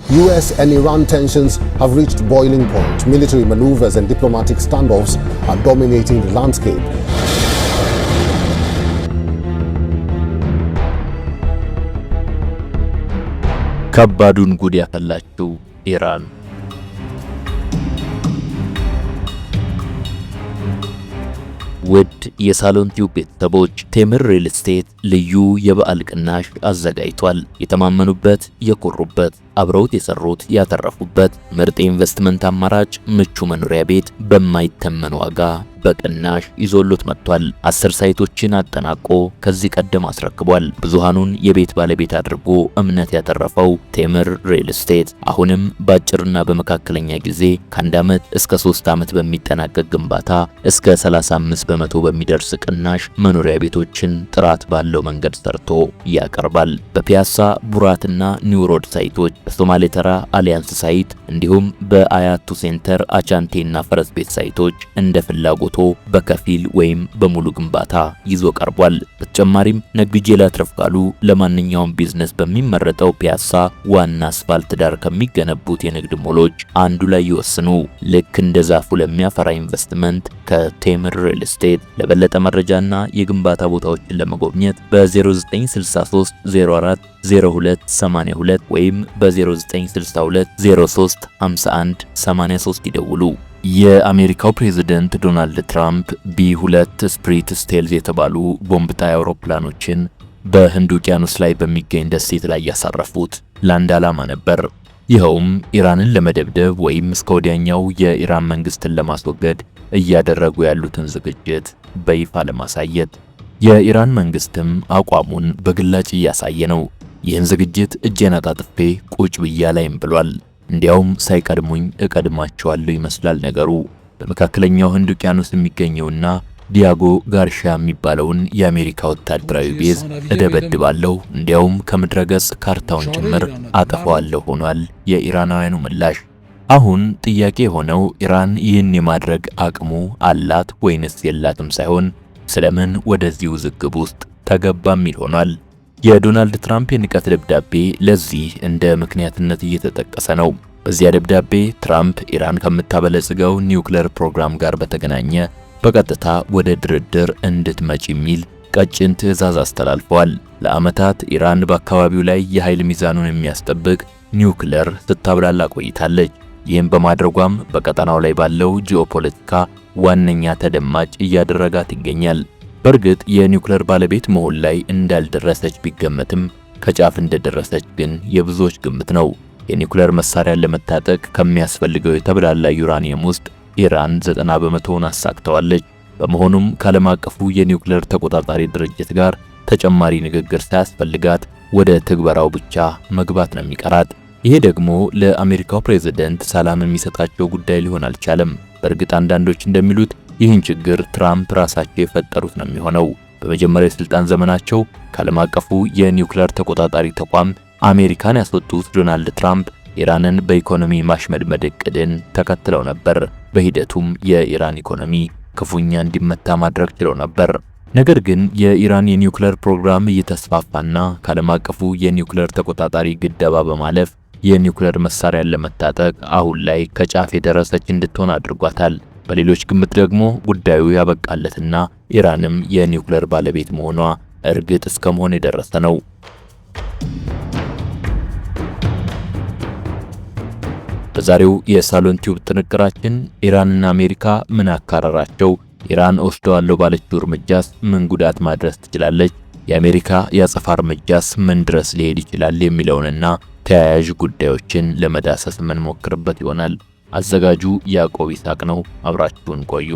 US and Iran tensions have reached boiling point. Military maneuvers and diplomatic standoffs are dominating the landscape. ከባዱን ጉድ ያፈላችው ኢራን ውድ የሳሎን ቲዩብ ቤተሰቦች ቴምር ሪል ስቴት ልዩ የበዓል ቅናሽ አዘጋጅቷል። የተማመኑበት፣ የኮሩበት፣ አብረውት የሰሩት፣ ያተረፉበት ምርጥ ኢንቨስትመንት አማራጭ ምቹ መኖሪያ ቤት በማይተመን ዋጋ በቅናሽ ይዞሉት መጥቷል። 10 ሳይቶችን አጠናቆ ከዚህ ቀደም አስረክቧል። ብዙሃኑን የቤት ባለቤት አድርጎ እምነት ያተረፈው ቴምር ሪል ስቴት አሁንም በአጭርና በመካከለኛ ጊዜ ከ1 ዓመት እስከ 3 ዓመት በሚጠናቀቅ ግንባታ እስከ 35 በመቶ በሚደርስ ቅናሽ መኖሪያ ቤቶችን ጥራት ባለው መንገድ ሰርቶ ያቀርባል። በፒያሳ ቡራትና ኒውሮድ ሳይቶች፣ በሶማሌ ተራ አሊያንስ ሳይት እንዲሁም በአያቱ ሴንተር አቻንቴና ፈረስ ቤት ሳይቶች እንደ ፍላጎት በከፊል ወይም በሙሉ ግንባታ ይዞ ቀርቧል። በተጨማሪም ነግጄ ላትረፍ ካሉ ለማንኛውም ቢዝነስ በሚመረጠው ፒያሳ ዋና አስፋልት ዳር ከሚገነቡት የንግድ ሞሎች አንዱ ላይ ይወስኑ። ልክ እንደ ዛፉ ለሚያፈራ ኢንቨስትመንት ከቴምር ሪል ስቴት። ለበለጠ መረጃና የግንባታ ቦታዎችን ለመጎብኘት በ0963 04 0282 ወይም በ0962 03 51 83 ይደውሉ። የአሜሪካው ፕሬዝዳንት ዶናልድ ትራምፕ ቢ2 ስፕሪት ስቴልዝ የተባሉ ቦምብ ጣይ አውሮፕላኖችን በህንድ ውቅያኖስ ላይ በሚገኝ ደሴት ላይ ያሳረፉት ለአንድ ዓላማ ነበር። ይኸውም ኢራንን ለመደብደብ ወይም እስከ ወዲያኛው የኢራን መንግስትን ለማስወገድ እያደረጉ ያሉትን ዝግጅት በይፋ ለማሳየት። የኢራን መንግስትም አቋሙን በግላጭ እያሳየ ነው። ይህን ዝግጅት እጄን አጣጥፌ ቁጭ ብያ ላይም ብሏል። እንዲያውም ሳይቀድሙኝ እቀድማቸዋለሁ ይመስላል ነገሩ። በመካከለኛው ህንድ ውቅያኖስ የሚገኘውና ዲያጎ ጋርሻ የሚባለውን የአሜሪካ ወታደራዊ ቤዝ እደበድባለሁ፣ እንዲያውም ከምድረ ገጽ ካርታውን ጭምር አጠፋዋለሁ ሆኗል የኢራናውያኑ ምላሽ። አሁን ጥያቄ የሆነው ኢራን ይህን የማድረግ አቅሙ አላት ወይንስ የላትም ሳይሆን ስለምን ወደዚህ ውዝግብ ውስጥ ተገባ የሚል ሆኗል። የዶናልድ ትራምፕ የንቀት ደብዳቤ ለዚህ እንደ ምክንያትነት እየተጠቀሰ ነው። በዚያ ደብዳቤ ትራምፕ ኢራን ከምታበለጽገው ኒውክሌር ፕሮግራም ጋር በተገናኘ በቀጥታ ወደ ድርድር እንድትመጪ የሚል ቀጭን ትዕዛዝ አስተላልፈዋል። ለዓመታት ኢራን በአካባቢው ላይ የኃይል ሚዛኑን የሚያስጠብቅ ኒውክሌር ስታብላላ ቆይታለች። ይህም በማድረጓም በቀጠናው ላይ ባለው ጂኦፖለቲካ ዋነኛ ተደማጭ እያደረጋት ይገኛል። በእርግጥ የኒውክሌር ባለቤት መሆን ላይ እንዳልደረሰች ቢገመትም ከጫፍ እንደደረሰች ግን የብዙዎች ግምት ነው። የኒውክሌር መሳሪያን ለመታጠቅ ከሚያስፈልገው የተብላላ ዩራኒየም ውስጥ ኢራን 90 በመቶውን አሳክተዋለች። በመሆኑም ከዓለም አቀፉ የኒውክሌር ተቆጣጣሪ ድርጅት ጋር ተጨማሪ ንግግር ሳያስፈልጋት ወደ ትግበራው ብቻ መግባት ነው የሚቀራት። ይሄ ደግሞ ለአሜሪካው ፕሬዝዳንት ሰላም የሚሰጣቸው ጉዳይ ሊሆን አልቻለም። በእርግጥ አንዳንዶች እንደሚሉት ይህን ችግር ትራምፕ ራሳቸው የፈጠሩት ነው የሚሆነው። በመጀመሪያው የስልጣን ዘመናቸው ከዓለም አቀፉ የኒውክሌር ተቆጣጣሪ ተቋም አሜሪካን ያስወጡት ዶናልድ ትራምፕ ኢራንን በኢኮኖሚ ማሽመድመድ እቅድን ተከትለው ነበር። በሂደቱም የኢራን ኢኮኖሚ ክፉኛ እንዲመታ ማድረግ ችለው ነበር። ነገር ግን የኢራን የኒውክሌር ፕሮግራም እየተስፋፋና ከዓለም አቀፉ የኒውክሌር ተቆጣጣሪ ግደባ በማለፍ የኒውክሌር መሳሪያን ለመታጠቅ አሁን ላይ ከጫፍ የደረሰች እንድትሆን አድርጓታል። በሌሎች ግምት ደግሞ ጉዳዩ ያበቃለትና ኢራንም የኒውክሌር ባለቤት መሆኗ እርግጥ እስከ መሆን የደረሰ ነው። በዛሬው የሳሎን ቲዩብ ጥንቅራችን ኢራንና አሜሪካ ምን አካረራቸው? ኢራን ወስደዋለሁ ባለችው እርምጃስ ምን ጉዳት ማድረስ ትችላለች? የአሜሪካ የአጸፋ እርምጃስ ምን ድረስ ሊሄድ ይችላል? የሚለውንና ተያያዥ ጉዳዮችን ለመዳሰስ የምንሞክርበት ይሆናል። አዘጋጁ ያዕቆብ ይስሐቅ ነው። አብራችሁን ቆዩ።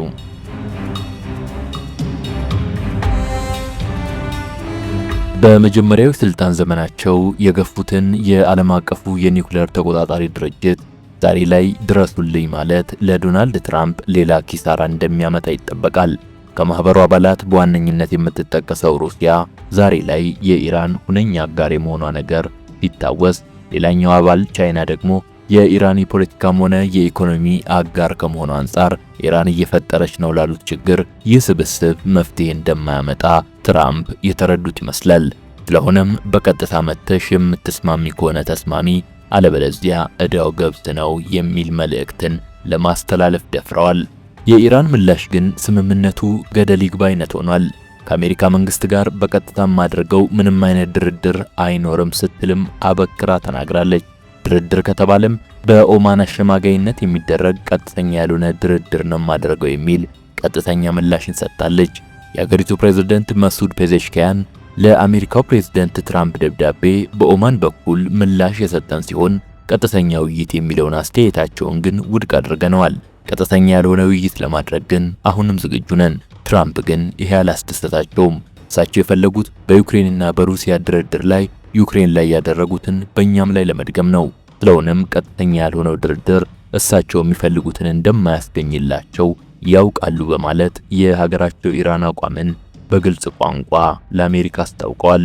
በመጀመሪያው ስልጣን ዘመናቸው የገፉትን የዓለም አቀፉ የኒውክሌር ተቆጣጣሪ ድርጅት ዛሬ ላይ ድረሱልኝ ማለት ለዶናልድ ትራምፕ ሌላ ኪሳራ እንደሚያመጣ ይጠበቃል። ከማህበሩ አባላት በዋነኝነት የምትጠቀሰው ሩሲያ ዛሬ ላይ የኢራን ሁነኛ አጋር የመሆኗ ነገር ሲታወስ፣ ሌላኛው አባል ቻይና ደግሞ የኢራን የፖለቲካም ሆነ የኢኮኖሚ አጋር ከመሆኑ አንጻር ኢራን እየፈጠረች ነው ላሉት ችግር ይህ ስብስብ መፍትሄ እንደማያመጣ ትራምፕ የተረዱት ይመስላል። ስለሆነም በቀጥታ መተሽ የምትስማሚ ከሆነ ተስማሚ፣ አለበለዚያ ዕዳው ገብስ ነው የሚል መልእክትን ለማስተላለፍ ደፍረዋል። የኢራን ምላሽ ግን ስምምነቱ ገደል ይግባ አይነት ሆኗል። ከአሜሪካ መንግስት ጋር በቀጥታ ማድረገው ምንም አይነት ድርድር አይኖርም ስትልም አበክራ ተናግራለች። ድርድር ከተባለም በኦማን አሸማጋይነት የሚደረግ ቀጥተኛ ያልሆነ ድርድር ነው ማድረገው የሚል ቀጥተኛ ምላሽን ሰጥታለች። የአገሪቱ ፕሬዝዳንት መሱድ ፔዜሽኪያን ለአሜሪካው ፕሬዝዳንት ትራምፕ ደብዳቤ በኦማን በኩል ምላሽ የሰጠን ሲሆን ቀጥተኛ ውይይት የሚለውን አስተያየታቸውን ግን ውድቅ አድርገነዋል። ቀጥተኛ ያልሆነ ውይይት ለማድረግ ግን አሁንም ዝግጁ ነን። ትራምፕ ግን ይሄ አላስደሰታቸውም። እሳቸው የፈለጉት በዩክሬንና በሩሲያ ድርድር ላይ ዩክሬን ላይ ያደረጉትን በእኛም ላይ ለመድገም ነው። ስለሆነም ቀጥተኛ ያልሆነው ድርድር እሳቸው የሚፈልጉትን እንደማያስገኝላቸው ያውቃሉ በማለት የሀገራቸው ኢራን አቋምን በግልጽ ቋንቋ ለአሜሪካ አስታውቀዋል።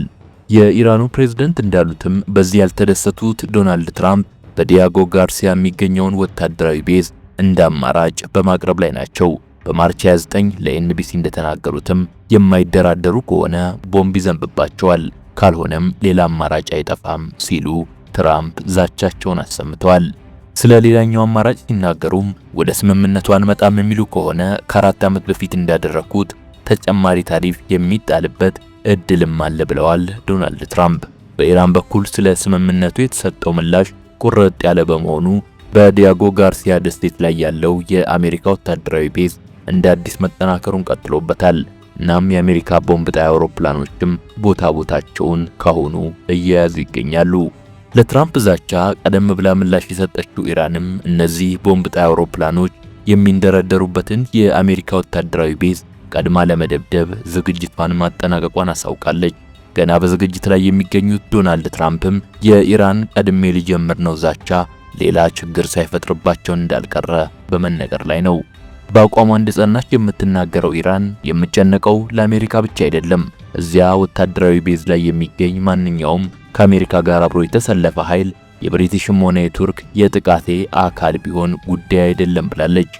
የኢራኑ ፕሬዝዳንት እንዳሉትም በዚህ ያልተደሰቱት ዶናልድ ትራምፕ በዲያጎ ጋርሲያ የሚገኘውን ወታደራዊ ቤዝ እንደ አማራጭ በማቅረብ ላይ ናቸው። በማርች 29 ለኤንቢሲ እንደተናገሩትም የማይደራደሩ ከሆነ ቦምብ ይዘንብባቸዋል፣ ካልሆነም ሌላ አማራጭ አይጠፋም ሲሉ ትራምፕ ዛቻቸውን አሰምተዋል። ስለ ሌላኛው አማራጭ ሲናገሩም ወደ ስምምነቱ አንመጣም የሚሉ ከሆነ ከ4 ዓመት በፊት እንዳደረኩት ተጨማሪ ታሪፍ የሚጣልበት እድልም አለ ብለዋል ዶናልድ ትራምፕ። በኢራን በኩል ስለ ስምምነቱ የተሰጠው ምላሽ ቁርጥ ያለ በመሆኑ በዲያጎ ጋርሲያ ደሴት ላይ ያለው የአሜሪካ ወታደራዊ ቤዝ እንደ አዲስ መጠናከሩን ቀጥሎበታል። እናም የአሜሪካ ቦምብ ጣይ አውሮፕላኖችም ቦታቸውን ካሁኑ እየያዙ ይገኛሉ። ለትራምፕ ዛቻ ቀደም ብላ ምላሽ የሰጠችው ኢራንም እነዚህ ቦምብ ጣይ አውሮፕላኖች የሚንደረደሩበትን የአሜሪካ ወታደራዊ ቤዝ ቀድማ ለመደብደብ ዝግጅቷን ማጠናቀቋን አሳውቃለች። ገና በዝግጅት ላይ የሚገኙት ዶናልድ ትራምፕም የኢራን ቀድሜ ሊጀምር ነው ዛቻ ሌላ ችግር ሳይፈጥርባቸው እንዳልቀረ በመነገር ላይ ነው። በአቋሟ እንደጸናች የምትናገረው ኢራን የምትጨነቀው ለአሜሪካ ብቻ አይደለም፣ እዚያ ወታደራዊ ቤዝ ላይ የሚገኝ ማንኛውም ከአሜሪካ ጋር አብሮ የተሰለፈ ኃይል የብሪቲሽም ሆነ የቱርክ የጥቃቴ አካል ቢሆን ጉዳይ አይደለም ብላለች።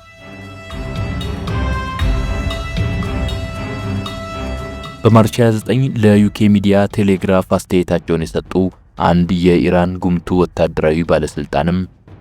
በማርች 29 ለዩኬ ሚዲያ ቴሌግራፍ አስተያየታቸውን የሰጡ አንድ የኢራን ጉምቱ ወታደራዊ ባለስልጣንም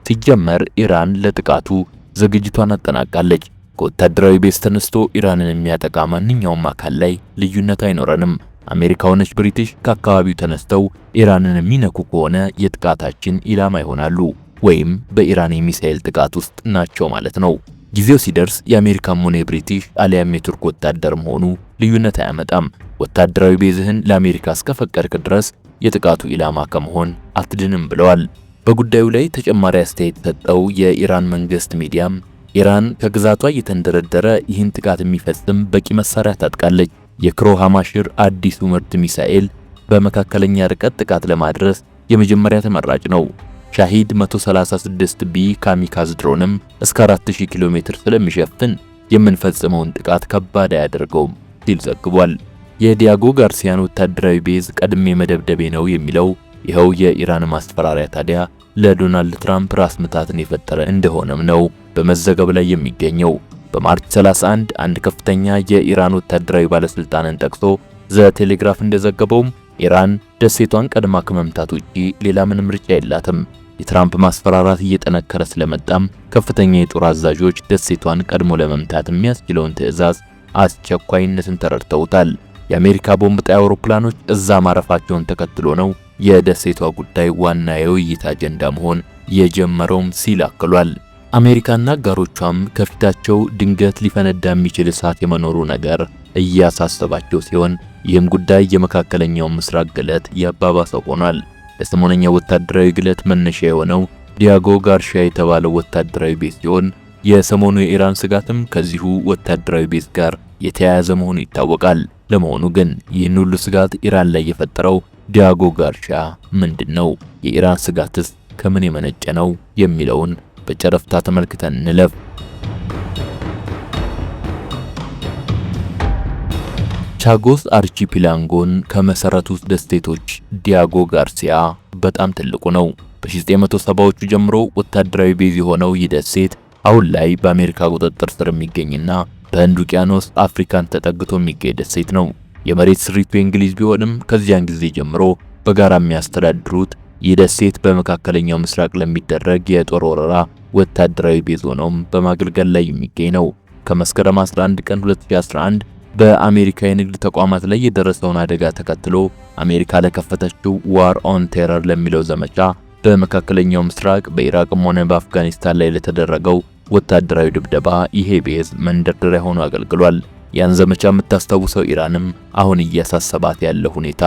ሲጀመር ኢራን ለጥቃቱ ዝግጅቷን አጠናቃለች፣ ከወታደራዊ ቤዝ ተነስቶ ኢራንን የሚያጠቃ ማንኛውም አካል ላይ ልዩነት አይኖረንም፣ አሜሪካ ሆነች ብሪቲሽ ከአካባቢው ተነስተው ኢራንን የሚነኩ ከሆነ የጥቃታችን ኢላማ ይሆናሉ ወይም በኢራን የሚሳኤል ጥቃት ውስጥ ናቸው ማለት ነው። ጊዜው ሲደርስ የአሜሪካም ሆነ የብሪቲሽ አሊያም የቱርክ ወታደር መሆኑ ልዩነት አያመጣም። ወታደራዊ ቤዝህን ለአሜሪካ እስከፈቀድክ ድረስ የጥቃቱ ኢላማ ከመሆን አትድንም ብለዋል። በጉዳዩ ላይ ተጨማሪ አስተያየት የሰጠው የኢራን መንግስት ሚዲያም ኢራን ከግዛቷ እየተንደረደረ ይህን ጥቃት የሚፈጽም በቂ መሳሪያ ታጥቃለች። የክሮ ሃማሽር አዲሱ ምርት ሚሳኤል በመካከለኛ ርቀት ጥቃት ለማድረስ የመጀመሪያ ተመራጭ ነው። ሻሂድ 136ቢ ካሚካዝ ድሮንም እስከ 4000 ኪሎ ሜትር ስለሚሸፍን የምንፈጽመውን ጥቃት ከባድ አያደርገውም ሲል ዘግቧል። የዲያጎ ጋርሲያን ወታደራዊ ቤዝ ቀድሜ መደብደቤ ነው የሚለው ይኸው የኢራን ማስፈራሪያ ታዲያ ለዶናልድ ትራምፕ ራስ ምታትን የፈጠረ እንደሆነም ነው በመዘገብ ላይ የሚገኘው። በማርች 31 አንድ ከፍተኛ የኢራን ወታደራዊ ባለስልጣንን ጠቅሶ ዘ ቴሌግራፍ እንደዘገበውም ኢራን ደሴቷን ቀድማ ከመምታት ውጪ ሌላ ምንም ምርጫ የላትም። የትራምፕ ማስፈራራት እየጠነከረ ስለመጣም ከፍተኛ የጦር አዛዦች ደሴቷን ቀድሞ ለመምታት የሚያስችለውን ትዕዛዝ አስቸኳይነትን ተረድተውታል። የአሜሪካ ቦምብ ጣይ አውሮፕላኖች እዛ ማረፋቸውን ተከትሎ ነው የደሴቷ ጉዳይ ዋና የውይይት አጀንዳ መሆን የጀመረውም ሲል አክሏል። አሜሪካና አጋሮቿም ከፊታቸው ድንገት ሊፈነዳ የሚችል እሳት የመኖሩ ነገር እያሳሰባቸው ሲሆን ይህም ጉዳይ የመካከለኛው ምስራቅ ግለት ያባባሰው ሆኗል። ለሰሞነኛው ወታደራዊ ግለት መነሻ የሆነው ዲያጎ ጋርሺያ የተባለው ወታደራዊ ቤዝ ሲሆን የሰሞኑ የኢራን ስጋትም ከዚሁ ወታደራዊ ቤዝ ጋር የተያያዘ መሆኑ ይታወቃል። ለመሆኑ ግን ይህን ሁሉ ስጋት ኢራን ላይ የፈጠረው ዲያጎ ጋርሺያ ምንድነው? የኢራን ስጋትስ ከምን የመነጨ ነው የሚለውን በጨረፍታ ተመልክተን እንለፍ። ቻጎስ አርቺፒላንጎን ከመሰረቱት ደሴቶች ዲያጎ ጋርሲያ በጣም ትልቁ ነው። በ1970ዎቹ ጀምሮ ወታደራዊ ቤዝ የሆነው ይህ ደሴት አሁን ላይ በአሜሪካ ቁጥጥር ስር የሚገኝና በህንድ ውቅያኖስ አፍሪካን ተጠግቶ የሚገኝ ደሴት ነው። የመሬት ስሪቱ የእንግሊዝ ቢሆንም ከዚያን ጊዜ ጀምሮ በጋራ የሚያስተዳድሩት ይህ ደሴት በመካከለኛው ምስራቅ ለሚደረግ የጦር ወረራ ወታደራዊ ቤዝ ሆኖም በማገልገል ላይ የሚገኝ ነው። ከመስከረም 11 ቀን 2011 በአሜሪካ የንግድ ተቋማት ላይ የደረሰውን አደጋ ተከትሎ አሜሪካ ለከፈተችው ዋር ኦን ቴረር ለሚለው ዘመቻ በመካከለኛው ምስራቅ በኢራቅም ሆነ በአፍጋኒስታን ላይ ለተደረገው ወታደራዊ ድብደባ ይሄ ቤዝ መንደርደሪያ ሆኖ አገልግሏል። ያን ዘመቻ የምታስታውሰው ኢራንም አሁን እያሳሰባት ያለ ሁኔታ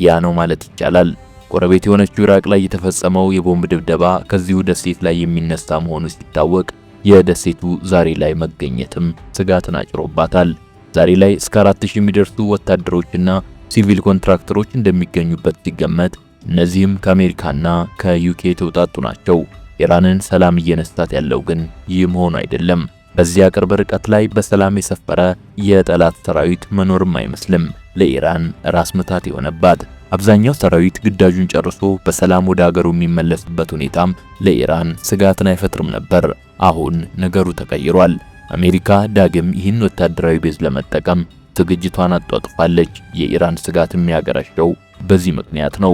ያ ነው ማለት ይቻላል። ጎረቤት የሆነችው ኢራቅ ላይ የተፈጸመው የቦምብ ድብደባ ከዚሁ ደሴት ላይ የሚነሳ መሆኑ ሲታወቅ የደሴቱ ዛሬ ላይ መገኘትም ስጋትን አጭሮባታል። ዛሬ ላይ እስከ 4000 የሚደርሱ ወታደሮችና ሲቪል ኮንትራክተሮች እንደሚገኙበት ሲገመት እነዚህም ከአሜሪካና ከዩኬ የተውጣጡ ናቸው። ኢራንን ሰላም እየነሳት ያለው ግን ይህ መሆኑ አይደለም። በዚያ ቅርብ ርቀት ላይ በሰላም የሰፈረ የጠላት ሰራዊት መኖርም አይመስልም ለኢራን ራስ ምታት የሆነባት። አብዛኛው ሰራዊት ግዳጁን ጨርሶ በሰላም ወደ ሀገሩ የሚመለስበት ሁኔታም ለኢራን ስጋትን አይፈጥርም ነበር። አሁን ነገሩ ተቀይሯል። አሜሪካ ዳግም ይህን ወታደራዊ ቤዝ ለመጠቀም ዝግጅቷን አጧጥፋለች። የኢራን ስጋት የሚያገረሸው በዚህ ምክንያት ነው።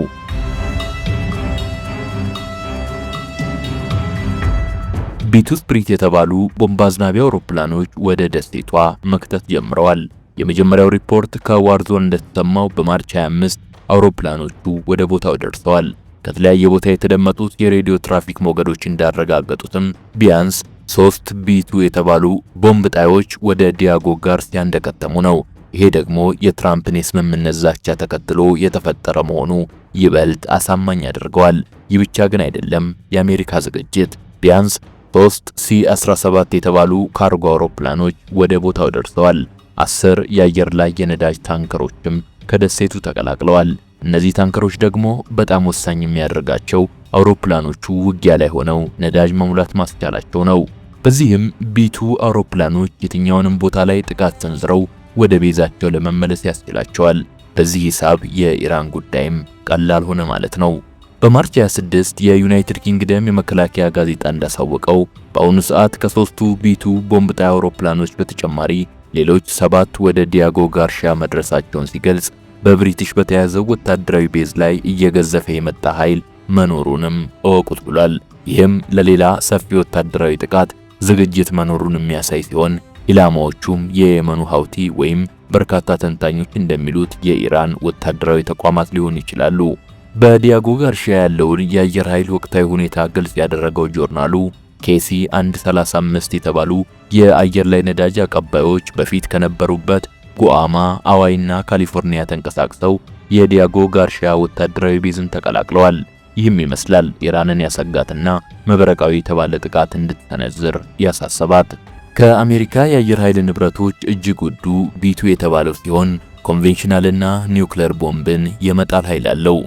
ቢቱ ስፕሪት የተባሉ ቦምብ አዝናቢ አውሮፕላኖች ወደ ደሴቷ መክተት ጀምረዋል። የመጀመሪያው ሪፖርት ከዋርዞን እንደተሰማው በማርች 25 አውሮፕላኖቹ ወደ ቦታው ደርሰዋል። ከተለያየ ቦታ የተደመጡት የሬዲዮ ትራፊክ ሞገዶች እንዳረጋገጡትም ቢያንስ 3 ቢቱ የተባሉ ቦምብ ጣዮች ወደ ዲያጎ ጋርሲያ እንደከተሙ ነው። ይሄ ደግሞ የትራምፕን የስምምነት ዛቻ ተከትሎ የተፈጠረ መሆኑ ይበልጥ አሳማኝ ያደርገዋል። ይህ ብቻ ግን አይደለም። የአሜሪካ ዝግጅት ቢያንስ 3 C-17 የተባሉ ካርጎ አውሮፕላኖች ወደ ቦታው ደርሰዋል። 10 የአየር ላይ የነዳጅ ታንከሮችም ከደሴቱ ተቀላቅለዋል። እነዚህ ታንከሮች ደግሞ በጣም ወሳኝ የሚያደርጋቸው አውሮፕላኖቹ ውጊያ ላይ ሆነው ነዳጅ መሙላት ማስቻላቸው ነው። በዚህም ቢቱ አውሮፕላኖች የትኛውንም ቦታ ላይ ጥቃት ሰንዝረው ወደ ቤዛቸው ለመመለስ ያስችላቸዋል። በዚህ ሂሳብ የኢራን ጉዳይም ቀላል ሆነ ማለት ነው። በማርች 26 የዩናይትድ ኪንግደም የመከላከያ ጋዜጣ እንዳሳወቀው በአሁኑ ሰዓት ከ3ቱ ቢቱ ቦምብ ጣይ አውሮፕላኖች በተጨማሪ ሌሎች 7 ወደ ዲያጎ ጋርሺያ መድረሳቸውን ሲገልጽ በብሪቲሽ በተያዘው ወታደራዊ ቤዝ ላይ እየገዘፈ የመጣ ኃይል መኖሩንም እወቁት ብሏል። ይህም ለሌላ ሰፊ ወታደራዊ ጥቃት ዝግጅት መኖሩን የሚያሳይ ሲሆን ኢላማዎቹም የየመኑ ሀውቲ ወይም በርካታ ተንታኞች እንደሚሉት የኢራን ወታደራዊ ተቋማት ሊሆኑ ይችላሉ። በዲያጎ ጋርሺያ ያለውን የአየር ኃይል ወቅታዊ ሁኔታ ግልጽ ያደረገው ጆርናሉ ኬሲ 135 የተባሉ የአየር ላይ ነዳጅ አቀባዮች በፊት ከነበሩበት ጉአማ፣ አዋይና ካሊፎርኒያ ተንቀሳቅሰው የዲያጎ ጋርሺያ ወታደራዊ ቤዝን ተቀላቅለዋል። ይህም ይመስላል ኢራንን ያሰጋትና መብረቃዊ የተባለ ጥቃት እንድትሰነዝር ያሳሰባት። ከአሜሪካ የአየር ኃይል ንብረቶች እጅግ ውዱ ቢቱ የተባለው ሲሆን ኮንቬንሽናልና ኒውክሌር ቦምብን የመጣል ኃይል አለው።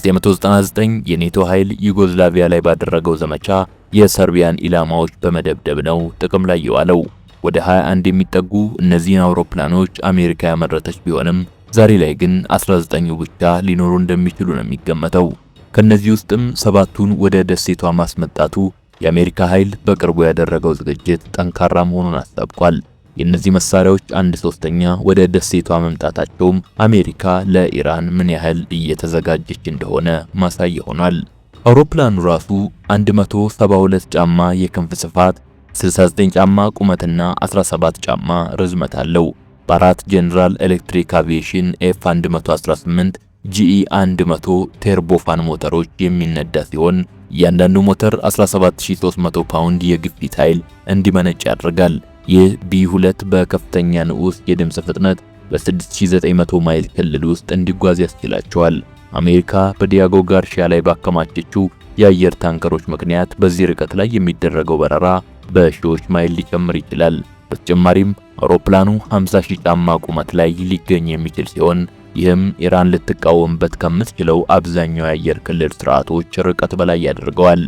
በ1999 የኔቶ ኃይል ዩጎዝላቪያ ላይ ባደረገው ዘመቻ የሰርቢያን ኢላማዎች በመደብደብ ነው ጥቅም ላይ የዋለው። ወደ 21 የሚጠጉ እነዚህን አውሮፕላኖች አሜሪካ ያመረተች ቢሆንም ዛሬ ላይ ግን 19 ብቻ ሊኖሩ እንደሚችሉ ነው የሚገመተው። ከነዚህ ውስጥም 7ቱን ወደ ደሴቷ ማስመጣቱ የአሜሪካ ኃይል በቅርቡ ያደረገው ዝግጅት ጠንካራ መሆኑን አስታውቋል። የእነዚህ መሳሪያዎች 1/3ኛ ወደ ደሴቷ መምጣታቸውም አሜሪካ ለኢራን ምን ያህል እየተዘጋጀች እንደሆነ ማሳያ ሆኗል። አውሮፕላኑ ራሱ 172 ጫማ የክንፍ ስፋት፣ 69 ጫማ ቁመትና 17 ጫማ ርዝመት አለው። በአራት ጀነራል ኤሌክትሪክ አቪዬሽን F118 GE100 ቴርቦፋን ሞተሮች የሚነዳ ሲሆን እያንዳንዱ ሞተር 17300 ፓውንድ የግፊት ኃይል እንዲመነጭ ያደርጋል። ይህ B2 በከፍተኛ ንዑስ የድምፅ ፍጥነት በ6900 ማይል ክልል ውስጥ እንዲጓዝ ያስችላቸዋል። አሜሪካ በዲያጎ ጋርሺያ ላይ ባከማቸችው የአየር ታንከሮች ምክንያት በዚህ ርቀት ላይ የሚደረገው በረራ በሺዎች ማይል ሊጨምር ይችላል። በተጨማሪም አውሮፕላኑ 50000 ጫማ ቁመት ላይ ሊገኝ የሚችል ሲሆን ይህም ኢራን ልትቃወምበት ከምትችለው አብዛኛው የአየር ክልል ስርዓቶች ርቀት በላይ ያደርገዋል።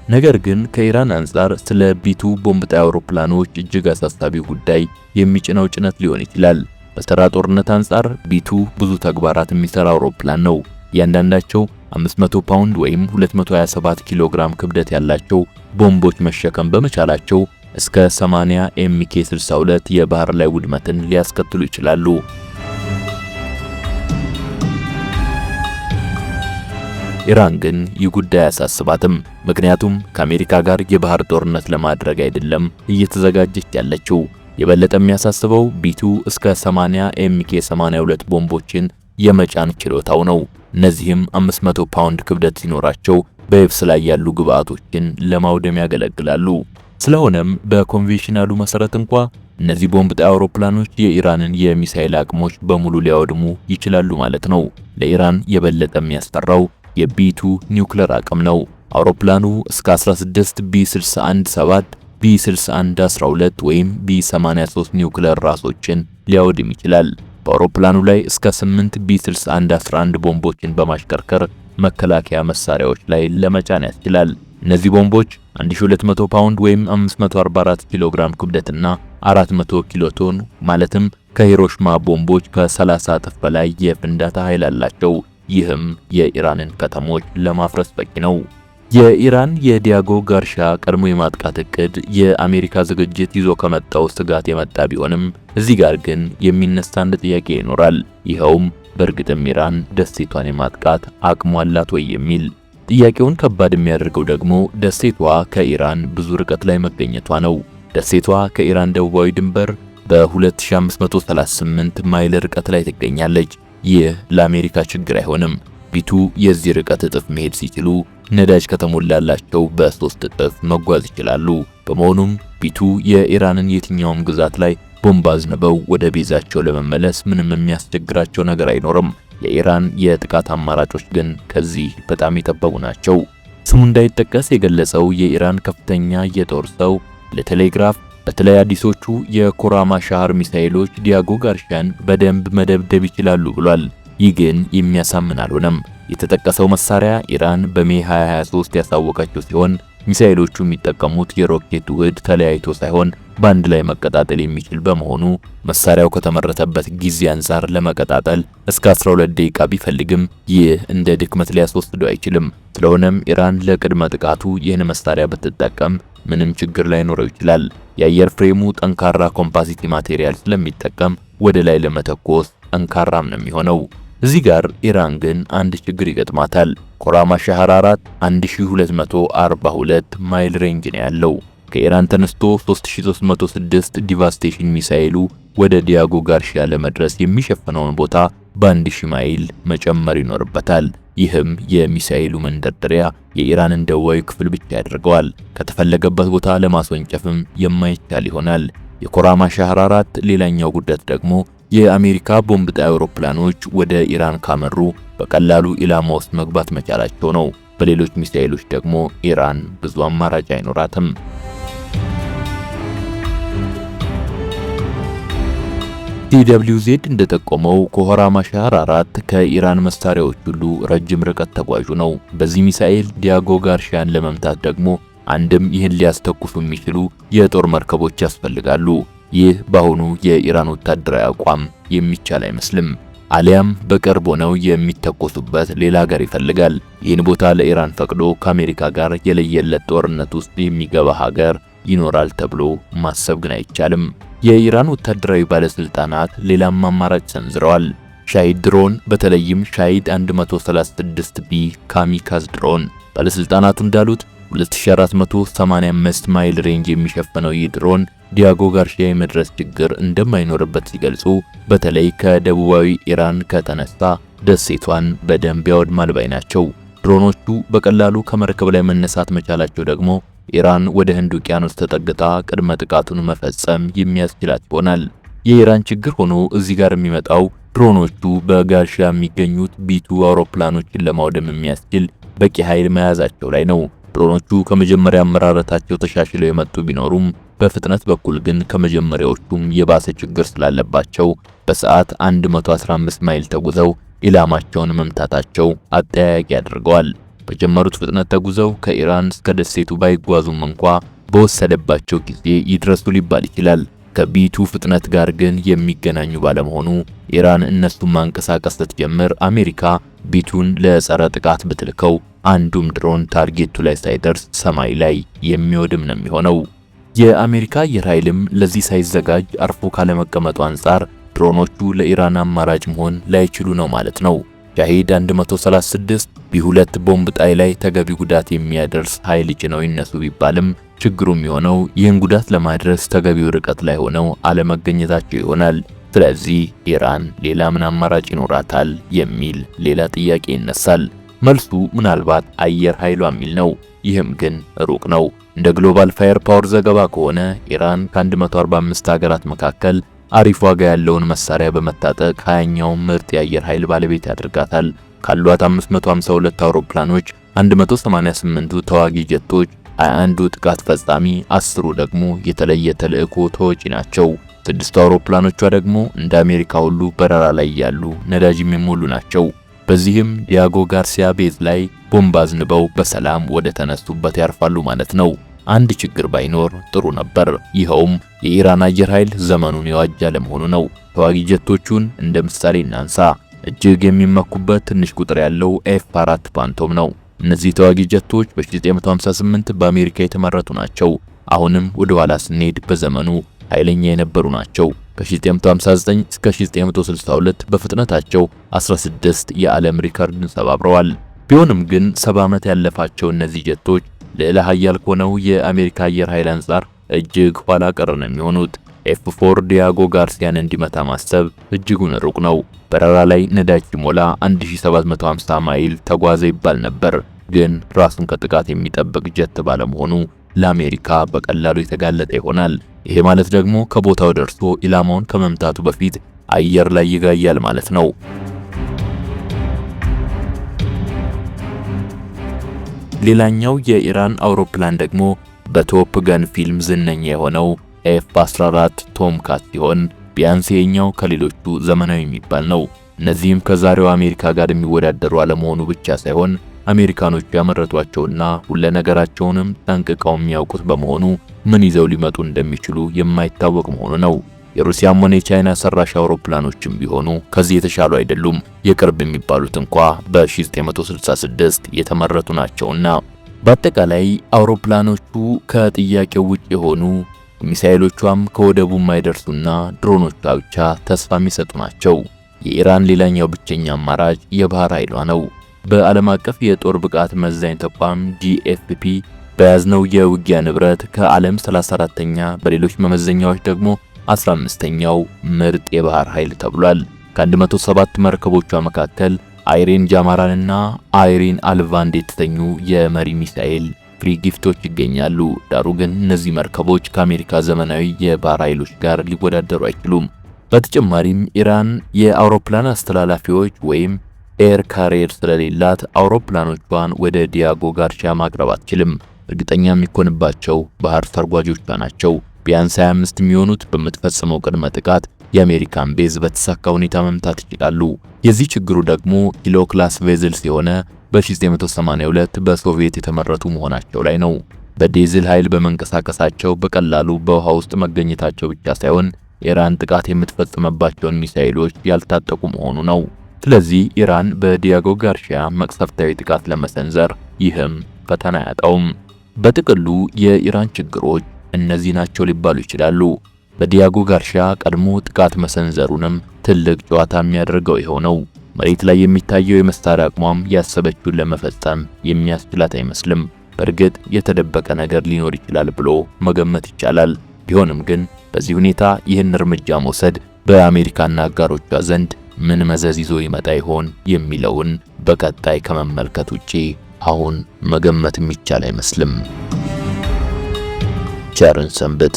ነገር ግን ከኢራን አንጻር ስለ ቢቱ ቦምብ ጣይ አውሮፕላኖች እጅግ አሳሳቢው ጉዳይ የሚጭነው ጭነት ሊሆን ይችላል። በተራ ጦርነት አንጻር ቢቱ ብዙ ተግባራት የሚሰራ አውሮፕላን ነው። እያንዳንዳቸው 500 ፓውንድ ወይም 227 ኪሎ ግራም ክብደት ያላቸው ቦምቦች መሸከም በመቻላቸው እስከ 80 MK62 የባህር ላይ ውድመትን ሊያስከትሉ ይችላሉ። ኢራን ግን ይህ ጉዳይ አያሳስባትም። ምክንያቱም ከአሜሪካ ጋር የባህር ጦርነት ለማድረግ አይደለም እየተዘጋጀች ያለችው። የበለጠ የሚያሳስበው ቢቱ እስከ 80 ኤምኬ 82 ቦምቦችን የመጫን ችሎታው ነው። እነዚህም 500 ፓውንድ ክብደት ሲኖራቸው በየብስ ላይ ያሉ ግብአቶችን ለማውደም ያገለግላሉ። ስለሆነም በኮንቬንሽናሉ መሰረት እንኳ እነዚህ ቦምብ ጣይ አውሮፕላኖች የኢራንን የሚሳኤል አቅሞች በሙሉ ሊያወድሙ ይችላሉ ማለት ነው። ለኢራን የበለጠ የሚያስፈራው የቢቱ ኒውክሌር አቅም ነው። አውሮፕላኑ እስከ 16 ቢ61-7 ቢ61-12 ወይም ቢ83 ኒውክሌር ራሶችን ሊያወድም ይችላል። በአውሮፕላኑ ላይ እስከ 8 ቢ61-11 ቦምቦችን በማሽከርከር መከላከያ መሳሪያዎች ላይ ለመጫን ያስችላል። እነዚህ ቦምቦች 1200 ፓውንድ ወይም 544 ኪሎ ግራም ክብደትና 400 ኪሎ ቶን ማለትም ከሂሮሽማ ቦምቦች ከ30 እጥፍ በላይ የፍንዳታ ኃይል አላቸው። ይህም የኢራንን ከተሞች ለማፍረስ በቂ ነው። የኢራን የዲያጎ ጋርሻ ቀድሞ የማጥቃት እቅድ የአሜሪካ ዝግጅት ይዞ ከመጣው ስጋት የመጣ ቢሆንም እዚህ ጋር ግን የሚነሳ አንድ ጥያቄ ይኖራል። ይኸውም በእርግጥም ኢራን ደሴቷን የማጥቃት አቅሟ አላት ወይ የሚል። ጥያቄውን ከባድ የሚያደርገው ደግሞ ደሴቷ ከኢራን ብዙ ርቀት ላይ መገኘቷ ነው። ደሴቷ ከኢራን ደቡባዊ ድንበር በ2538 ማይል ርቀት ላይ ትገኛለች። ይህ ለአሜሪካ ችግር አይሆንም። ቢቱ የዚህ ርቀት እጥፍ መሄድ ሲችሉ ነዳጅ ከተሞላላቸው በ3 እጥፍ መጓዝ ይችላሉ። በመሆኑም ቢቱ የኢራንን የትኛውም ግዛት ላይ ቦምብ አዝንበው ወደ ቤዛቸው ለመመለስ ምንም የሚያስቸግራቸው ነገር አይኖርም። የኢራን የጥቃት አማራጮች ግን ከዚህ በጣም የጠበቡ ናቸው። ስሙ እንዳይጠቀስ የገለጸው የኢራን ከፍተኛ የጦር ሰው ለቴሌግራፍ በተለይ አዲሶቹ የኮራማ ሻህር ሚሳኤሎች ዲያጎ ጋርሻን በደንብ መደብደብ ይችላሉ ብሏል። ይህ ግን የሚያሳምን አልሆነም። የተጠቀሰው መሳሪያ ኢራን በሜ 2023 ያሳወቀችው ሲሆን ሚሳኤሎቹ የሚጠቀሙት የሮኬት ውህድ ተለያይቶ ሳይሆን በአንድ ላይ መቀጣጠል የሚችል በመሆኑ መሳሪያው ከተመረተበት ጊዜ አንፃር ለመቀጣጠል እስከ 12 ደቂቃ ቢፈልግም ይህ እንደ ድክመት ሊያስወስደው አይችልም። ስለሆነም ኢራን ለቅድመ ጥቃቱ ይህን መሳሪያ ብትጠቀም ምንም ችግር ላይኖረው ይችላል። የአየር ፍሬሙ ጠንካራ ኮምፖዚት ማቴሪያል ስለሚጠቀም ወደ ላይ ለመተኮስ ጠንካራም ነው የሚሆነው። እዚህ ጋር ኢራን ግን አንድ ችግር ይገጥማታል። ኮራማ ሻህር 4 1242 ማይል ሬንጅ ነው ያለው። ከኢራን ተነስቶ 3306 ዲቫስቴሽን ሚሳኤሉ ወደ ዲያጎ ጋርሺያ ለመድረስ የሚሸፍነውን ቦታ በ1000 ማይል መጨመር ይኖርበታል። ይህም የሚሳኤሉ መንደርደሪያ የኢራንን ደቡባዊ ክፍል ብቻ ያደርገዋል። ከተፈለገበት ቦታ ለማስወንጨፍም የማይቻል ይሆናል። የኮራማ ሻህር 4 ሌላኛው ጉዳት ደግሞ የአሜሪካ ቦምብ ጣይ አውሮፕላኖች ወደ ኢራን ካመሩ በቀላሉ ኢላማ ውስጥ መግባት መቻላቸው ነው። በሌሎች ሚሳኤሎች ደግሞ ኢራን ብዙ አማራጭ አይኖራትም። TWZ እንደጠቆመው ኮራማ ሻህር 4 ከኢራን መሳሪያዎች ሁሉ ረጅም ርቀት ተጓዡ ነው። በዚህ ሚሳኤል ዲያጎ ጋርሺያን ለመምታት ደግሞ አንድም ይህን ሊያስተኩሱ የሚችሉ የጦር መርከቦች ያስፈልጋሉ። ይህ በአሁኑ የኢራን ወታደራዊ አቋም የሚቻል አይመስልም። አሊያም በቅርብ ሆነው የሚተኮሱበት ሌላ ሀገር ይፈልጋል። ይህን ቦታ ለኢራን ፈቅዶ ከአሜሪካ ጋር የለየለት ጦርነት ውስጥ የሚገባ ሀገር ይኖራል ተብሎ ማሰብ ግን አይቻልም። የኢራን ወታደራዊ ባለስልጣናት ሌላም አማራጭ ሰንዝረዋል። ሻሂድ ድሮን፣ በተለይም ሻሂድ 136B ካሚካዝ ድሮን። ባለስልጣናቱ እንዳሉት 2485 ማይል ሬንጅ የሚሸፍነው ይህ ድሮን ዲያጎ ጋርሺያ የመድረስ ችግር እንደማይኖርበት ሲገልጹ፣ በተለይ ከደቡባዊ ኢራን ከተነሳ ደሴቷን በደንብ ያወድማል ባይ ናቸው። ድሮኖቹ በቀላሉ ከመርከብ ላይ መነሳት መቻላቸው ደግሞ ኢራን ወደ ህንድ ውቅያኖስ ተጠግታ ቅድመ ጥቃቱን መፈጸም የሚያስችላት ይሆናል። የኢራን ችግር ሆኖ እዚህ ጋር የሚመጣው ድሮኖቹ በጋርሺያ የሚገኙት ቢቱ አውሮፕላኖችን ለማውደም የሚያስችል በቂ ኃይል መያዛቸው ላይ ነው። ድሮኖቹ ከመጀመሪያ አመራረታቸው ተሻሽለው የመጡ ቢኖሩም በፍጥነት በኩል ግን ከመጀመሪያዎቹም የባሰ ችግር ስላለባቸው በሰዓት 115 ማይል ተጉዘው ኢላማቸውን መምታታቸው አጠያያቂ ያደርገዋል። በጀመሩት ፍጥነት ተጉዘው ከኢራን እስከ ደሴቱ ባይጓዙም እንኳ በወሰደባቸው ጊዜ ይድረሱ ሊባል ይችላል። ከቢቱ ፍጥነት ጋር ግን የሚገናኙ ባለመሆኑ ኢራን እነሱን ማንቀሳቀስ ስትጀምር አሜሪካ ቢቱን ለጸረ ጥቃት ብትልከው አንዱም ድሮን ታርጌቱ ላይ ሳይደርስ ሰማይ ላይ የሚወድም ነው የሚሆነው። የአሜሪካ አየር ኃይልም ለዚህ ሳይዘጋጅ አርፎ ካለመቀመጡ አንጻር ድሮኖቹ ለኢራን አማራጭ መሆን ላይችሉ ነው ማለት ነው። ሻሂድ 136 ቢ2 ቦምብ ጣይ ላይ ተገቢ ጉዳት የሚያደርስ ኃይል ጭነው ይነሱ ቢባልም ችግሩ የሚሆነው ይህን ጉዳት ለማድረስ ተገቢው ርቀት ላይ ሆነው አለመገኘታቸው ይሆናል። ስለዚህ ኢራን ሌላ ምን አማራጭ ይኖራታል የሚል ሌላ ጥያቄ ይነሳል። መልሱ ምናልባት አየር ኃይሏ የሚል ነው። ይህም ግን ሩቅ ነው። እንደ ግሎባል ፋየር ፓወር ዘገባ ከሆነ ኢራን ከ145 ሀገራት መካከል አሪፍ ዋጋ ያለውን መሳሪያ በመታጠቅ 20ኛው ምርጥ የአየር ኃይል ባለቤት ያደርጋታል። ካሏት 552 አውሮፕላኖች 188ቱ ተዋጊ ጀቶች፣ 21ዱ ጥቃት ፈጻሚ፣ 10ሩ ደግሞ የተለየ ተልዕኮ ተወጪ ናቸው። 6 አውሮፕላኖቿ ደግሞ እንደ አሜሪካ ሁሉ በረራ ላይ ያሉ ነዳጅ የሚሞሉ ናቸው። በዚህም ዲያጎ ጋርሲያ ቤዝ ላይ ቦምብ አዝንበው በሰላም ወደ ተነሱበት ያርፋሉ ማለት ነው። አንድ ችግር ባይኖር ጥሩ ነበር። ይኸውም የኢራን አየር ኃይል ዘመኑን የዋጀ ለመሆኑ ነው። ተዋጊ ጀቶቹን እንደ ምሳሌ እናንሳ። እጅግ የሚመኩበት ትንሽ ቁጥር ያለው ኤፍ4 ፓንቶም ነው። እነዚህ ተዋጊ ጀቶች በ1958 በአሜሪካ የተመረቱ ናቸው። አሁንም ወደ ኋላ ስንሄድ በዘመኑ ኃይለኛ የነበሩ ናቸው። ከ1959 እስከ 1962 በፍጥነታቸው 16 የዓለም ሪከርድን ሰባብረዋል። ቢሆንም ግን 70 ዓመት ያለፋቸው እነዚህ ጀቶች ልዕለ ኃያል ከሆነው የአሜሪካ አየር ኃይል አንጻር እጅግ ኋላ ቀር ነው የሚሆኑት። ኤፍ4 ዲያጎ ጋርሲያን እንዲመታ ማሰብ እጅጉን ሩቅ ነው። በረራ ላይ ነዳጅ ሲሞላ 1750 ማይል ተጓዘ ይባል ነበር። ግን ራሱን ከጥቃት የሚጠብቅ ጀት ባለመሆኑ ለአሜሪካ በቀላሉ የተጋለጠ ይሆናል። ይሄ ማለት ደግሞ ከቦታው ደርሶ ኢላማውን ከመምታቱ በፊት አየር ላይ ይጋያል ማለት ነው። ሌላኛው የኢራን አውሮፕላን ደግሞ በቶፕ ገን ፊልም ዝነኛ የሆነው ኤፍ14 ቶምካት ሲሆን ቢያንስ የኛው ከሌሎቹ ዘመናዊ የሚባል ነው። እነዚህም ከዛሬው አሜሪካ ጋር የሚወዳደሩ አለመሆኑ ብቻ ሳይሆን አሜሪካኖቹ ያመረቷቸውና ሁሉ ነገራቸውንም ጠንቅቀው የሚያውቁት በመሆኑ ምን ይዘው ሊመጡ እንደሚችሉ የማይታወቅ መሆኑ ነው። የሩሲያም ሆነ የቻይና ሰራሽ አውሮፕላኖችም ቢሆኑ ከዚህ የተሻሉ አይደሉም። የቅርብ የሚባሉት እንኳ በ1966 የተመረቱ ናቸውና በአጠቃላይ አውሮፕላኖቹ ከጥያቄው ውጭ የሆኑ ሚሳኤሎቿም ከወደቡ የማይደርሱና ድሮኖቿ ብቻ ተስፋ የሚሰጡ ናቸው። የኢራን ሌላኛው ብቸኛ አማራጭ የባህር ኃይሏ ነው። በዓለም አቀፍ የጦር ብቃት መዛኝ ተቋም GFP በያዝነው የውጊያ ንብረት ከዓለም 34ኛ በሌሎች መመዘኛዎች ደግሞ 15ኛው ምርጥ የባህር ኃይል ተብሏል። ከ107 መርከቦቿ መካከል አይሬን ጃማራንና አይሬን አልቫንድ የተሰኙ የመሪ ሚሳኤል ፍሪ ጊፍቶች ይገኛሉ። ዳሩ ግን እነዚህ መርከቦች ከአሜሪካ ዘመናዊ የባህር ኃይሎች ጋር ሊወዳደሩ አይችሉም። በተጨማሪም ኢራን የአውሮፕላን አስተላላፊዎች ወይም ኤር ካሪየር ስለሌላት አውሮፕላኖቿን ወደ ዲያጎ ጋርሲያ ማቅረብ አትችልም። እርግጠኛ የሚኮንባቸው ባህር ሰርጓጆቿ ናቸው። ቢያንስ 25 የሚሆኑት በምትፈጽመው ቅድመ ጥቃት የአሜሪካን ቤዝ በተሳካ ሁኔታ መምታት ይችላሉ። የዚህ ችግሩ ደግሞ ኪሎ ክላስ ቬዝልስ የሆነ በ1982 በሶቪየት የተመረቱ መሆናቸው ላይ ነው። በዲዝል ኃይል በመንቀሳቀሳቸው በቀላሉ በውሃ ውስጥ መገኘታቸው ብቻ ሳይሆን ኢራን ጥቃት የምትፈጽምባቸውን ሚሳኤሎች ያልታጠቁ መሆኑ ነው። ስለዚህ ኢራን በዲያጎ ጋርሲያ መቅሰፍታዊ ጥቃት ለመሰንዘር ይህም ፈተና ያጣውም። በጥቅሉ የኢራን ችግሮች እነዚህ ናቸው ሊባሉ ይችላሉ። በዲያጎ ጋርሲያ ቀድሞ ጥቃት መሰንዘሩንም ትልቅ ጨዋታ የሚያደርገው ይኸው ነው። መሬት ላይ የሚታየው የመሳሪያ አቅሟም ያሰበችውን ለመፈጸም የሚያስችላት አይመስልም። በእርግጥ የተደበቀ ነገር ሊኖር ይችላል ብሎ መገመት ይቻላል። ቢሆንም ግን በዚህ ሁኔታ ይህን እርምጃ መውሰድ በአሜሪካና አጋሮቿ ዘንድ ምን መዘዝ ይዞ ይመጣ ይሆን የሚለውን በቀጣይ ከመመልከት ውጪ አሁን መገመት የሚቻል አይመስልም። ቸርን ሰንብት።